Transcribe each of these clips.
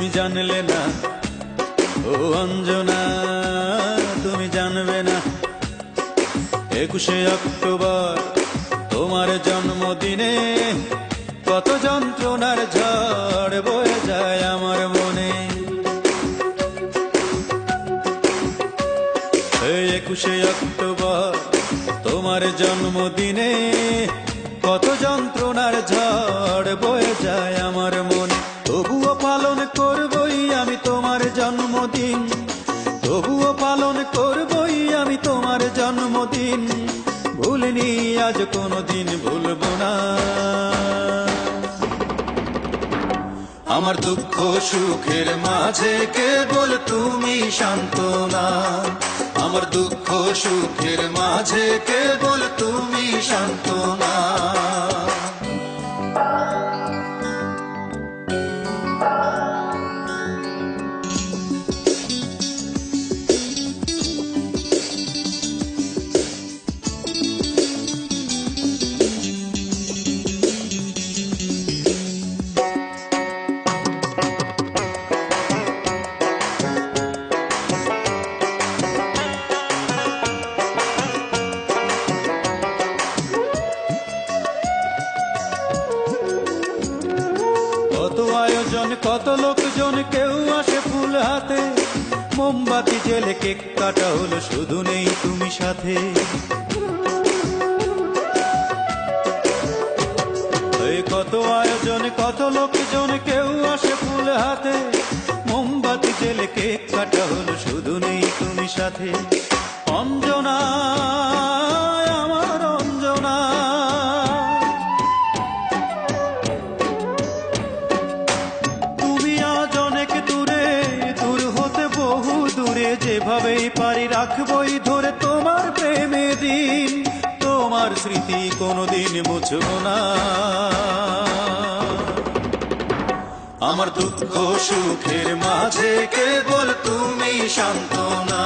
তুমি জানলে না, ও অঞ্জনা তুমি জানবে না। 21শে অক্টোবর তোমার জন্মদিনে কত যন্ত্রণার ঝড় বয়ে যায় আমার মনে। 21শে অক্টোবর তোমার জন্মদিনে কত যন্ত্রণার ঝড় বয়ে যায় আমার মনে। তবুও পালন করবই আমি তোমার জন্মদিন, তবুও পালন করবই আমি তোমার জন্মদিন। ভুলিনি আজ কোনোদিন ভুলবো না। আমার দুঃখ সুখের মাঝে কেবল তুমি সান্ত্বনা, আমার দুঃখ সুখের মাঝে কেবল তুমি সান্ত্বনা। কত আয়োজন কত লোকজন, কেউ আসে ফুল হাতে, মোমবাতি জেলে কেক কাটা হলো, শুধু নেই তুমি সাথে। কত আয়োজন কত লোকজন, কেউ আসে ফুল হাতে, মোমবাতি জেলে কেক কাটা হলো, শুধু নেই তুমি সাথে। অঞ্জনা আমার অঞ্জনা, যেভাবেই পারি রাখবই ধরে তোমার প্রেমে দিন, তোমার স্মৃতি কোনোদিন মুছব না। আমার দুঃখ সুখের মাঝে কেবল তুমি সান্ত্বনা,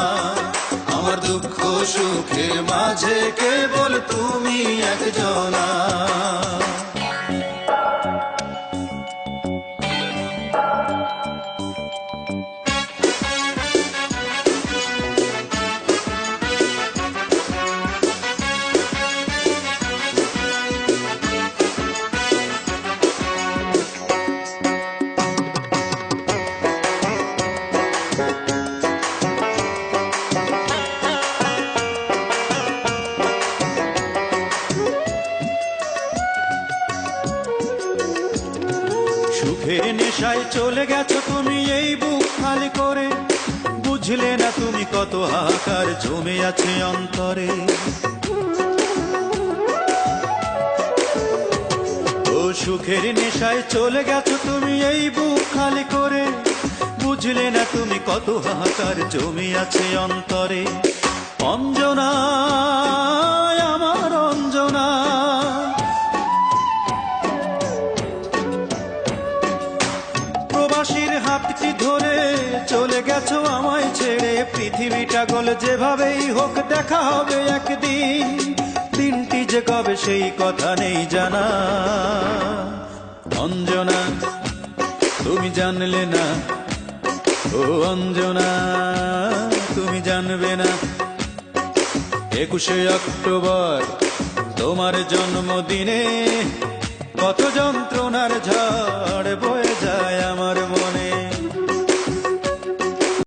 আমার দুঃখ সুখের মাঝে কেবল তুমি একজনা। সুখের নেশায় চলে গেছো তুমি এই বুক খালি করে, বুঝলে না তুমি কত হাহাকার জমে আছে অন্তরে। ও সুখের নেশায় চলে গেছো তুমি এই বুক খালি করে, বুঝলে না তুমি কত হাহাকার জমে আছে অন্তরে। অঞ্জনা আমার অঞ্জনা, প্রবাসীর হাতটি ধরে চলে গেছো আমায় ছেড়ে, পৃথিবীটা গোল যেভাবেই হোক দেখা হবে একদিন, দিনটি যে কবে সেই কথা নেই জানা। অঞ্জনা তুমি জানলে না, ও অঞ্জনা তুমি জানবে না। 21শে অক্টোবর তোমার জন্মদিনে কত যন্ত্রণার ঝড় বয়ে যায় আমার মনে।